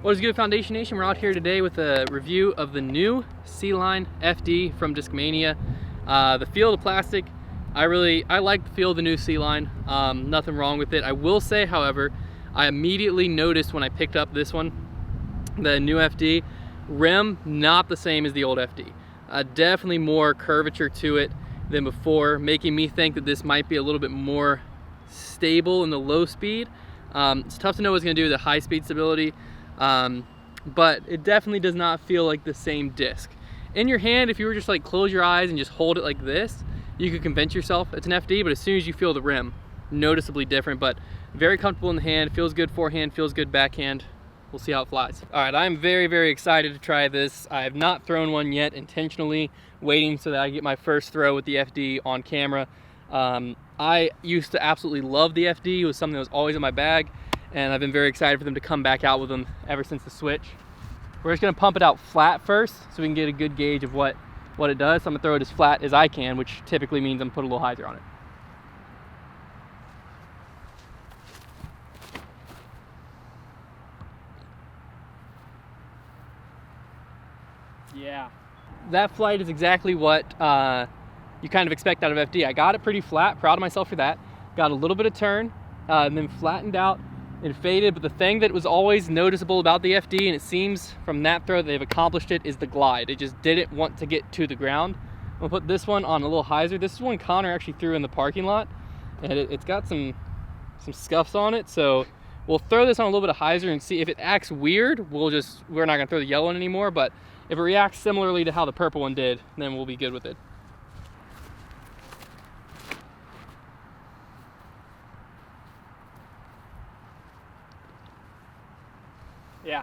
What is good, Foundation Nation? We're out here today with a review of the new C-Line FD from Discmania. The feel of the plastic, I like the feel of the new C-Line. Nothing wrong with it. I will say, however, I immediately noticed when I picked up this one, the new FD, rim not the same as the old FD. Definitely more curvature to it than before, making me think that this might be a little bit more stable in the low speed. It's tough to know what it's going to do with the high speed stability. But it definitely does not feel like the same disc. In your hand, if you were just like close your eyes and just hold it like this, you could convince yourself it's an FD, but as soon as you feel the rim, noticeably different, but very comfortable in the hand, feels good forehand, feels good backhand. We'll see how it flies. All right, I'm very, very excited to try this. I have not thrown one yet, intentionally waiting so that I get my first throw with the FD on camera. I used to absolutely love the FD. It was something that was always in my bag, and I've been very excited for them to come back out with them ever since the switch. We're just gonna pump it out flat first so we can get a good gauge of what it does. So I'm gonna throw it as flat as I can, which typically means I'm gonna put a little hyzer on it. Yeah, that flight is exactly what you kind of expect out of FD. I got it pretty flat, proud of myself for that. Got a little bit of turn, and then flattened out and faded, but the thing that was always noticeable about the FD, and it seems from that throw that they've accomplished it, is the glide. It just didn't want to get to the ground. I'm gonna put this one on a little hyzer. This is one Connor actually threw in the parking lot, and it's got some scuffs on it, so we'll throw this on a little bit of hyzer and see if it acts weird. We're not gonna throw the yellow one anymore, but if it reacts similarly to how the purple one did, then we'll be good with it. Yeah,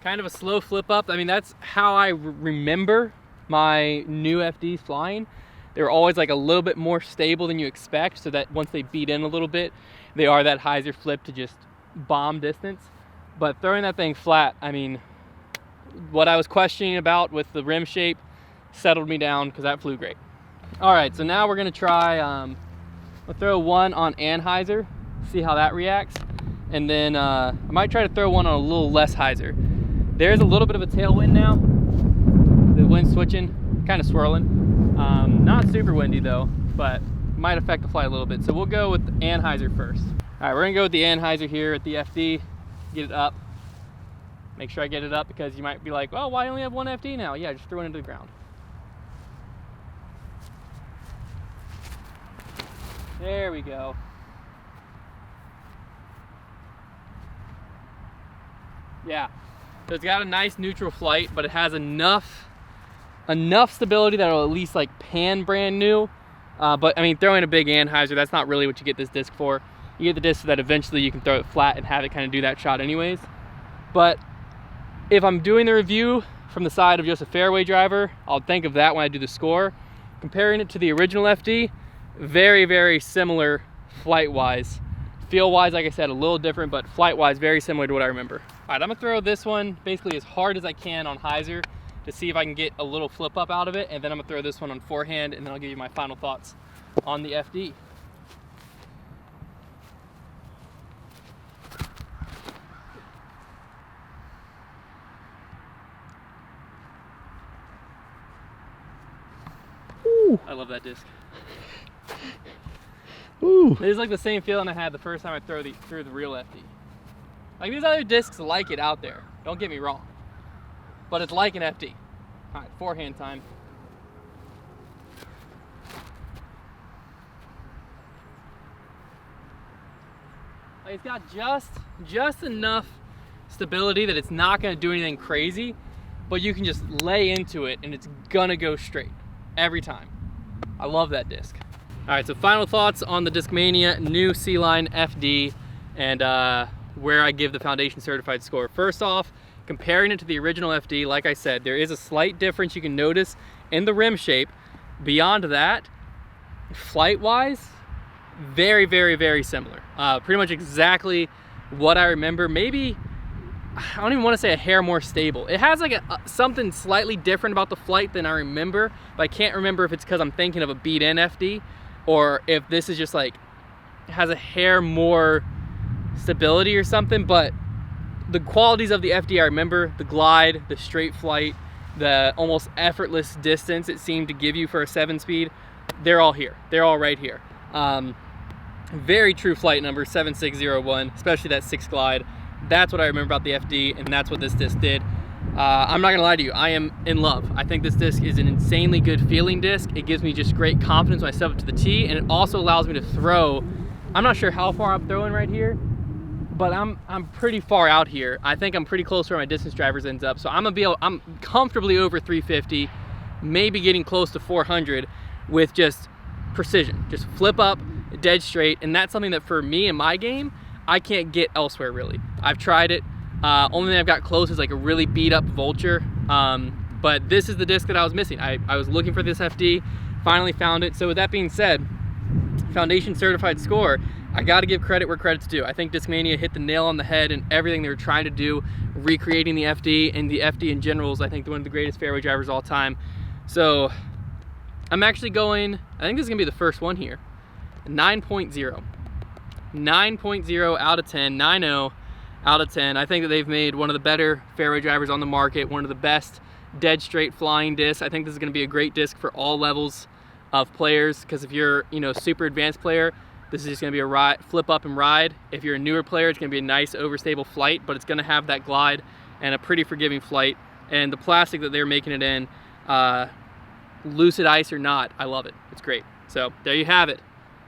kind of a slow flip up. I mean, that's how I remember my new FDs flying. They're always like a little bit more stable than you expect, so that once they beat in a little bit, they are that hyzer flip to just bomb distance. But throwing that thing flat, I mean, what I was questioning about with the rim shape settled me down because that flew great. All right, so now we're gonna try, we'll throw one on anhyzer, see how that reacts. And then I might try to throw one on a little less hyzer. There's a little bit of a tailwind now. The wind's switching, kind of swirling. Not super windy though, but might affect the flight a little bit. So we'll go with the anhyzer first. All right, we're gonna go with the anhyzer here at the FD, get it up. Make sure I get it up because you might be like, well, why only have one FD now? Yeah, just throw it into the ground. There we go. Yeah, so it's got a nice neutral flight, but it has enough stability that it'll at least like pan brand new. But I mean, throwing a big anhyzer, that's not really what you get this disc for. You get the disc so that eventually you can throw it flat and have it kind of do that shot anyways. But if I'm doing the review from the side of just a fairway driver, I'll think of that when I do the score. Comparing it to the original FD, very, very similar flight-wise. Feel-wise, like I said, a little different, but flight-wise, very similar to what I remember. All right, I'm gonna throw this one basically as hard as I can on hyzer to see if I can get a little flip up out of it, and then I'm gonna throw this one on forehand, and then I'll give you my final thoughts on the FD. Ooh. I love that disc. Ooh. It is like the same feeling I had the first time I threw the real FD. Like, these other discs like it out there, don't get me wrong, but it's like an FD. All right, forehand time. Like, it's got just enough stability that it's not gonna do anything crazy, but you can just lay into it and it's gonna go straight every time. I love that disc. All right, so final thoughts on the Discmania new C-Line FD and where I give the Foundation certified score. First off, comparing it to the original FD, like I said, there is a slight difference you can notice in the rim shape. Beyond that, flight-wise, very, very, very similar. Pretty much exactly what I remember. Maybe, I don't even want to say a hair more stable. It has like something slightly different about the flight than I remember, but I can't remember if it's because I'm thinking of a beat-in FD or if this is just like, has a hair more stability or something, but the qualities of the FD I remember, the glide, the straight flight, the almost effortless distance it seemed to give you for a 7-speed, they're all here. They're all right here. Very true flight number, 7601, especially that 6 glide. That's what I remember about the FD, and that's what this disc did. I'm not gonna lie to you, I am in love. I think this disc is an insanely good feeling disc. It gives me just great confidence when I step up to the tee, and it also allows me to throw. I'm not sure how far I'm throwing right here, but I'm pretty far out here. I think I'm pretty close to where my distance drivers ends up. So I'm comfortably over 350, maybe getting close to 400 with just precision. Just flip up, dead straight, and that's something that for me in my game, I can't get elsewhere really. I've tried it. Only thing I've got close is like a really beat up Vulture. But this is the disc that I was missing. I was looking for this FD, finally found it. So with that being said, Foundation certified score, I got to give credit where credit's due. I think Discmania hit the nail on the head in everything they were trying to do, recreating the FD, and the FD in general is, I think, one of the greatest fairway drivers of all time. So I'm actually going, I think this is gonna be the first one here, 9.0. 9.0 out of 10, 9.0 out of 10. I think that they've made one of the better fairway drivers on the market, one of the best dead straight flying discs. I think this is gonna be a great disc for all levels of players, because if you're, super advanced player, this is just gonna be a ride, flip up and ride. If you're a newer player, it's gonna be a nice overstable flight, but it's gonna have that glide and a pretty forgiving flight. And the plastic that they're making it in, lucid ice or not, I love it. It's great. So there you have it.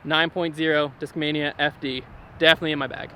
9.0 Discmania FD. Definitely in my bag.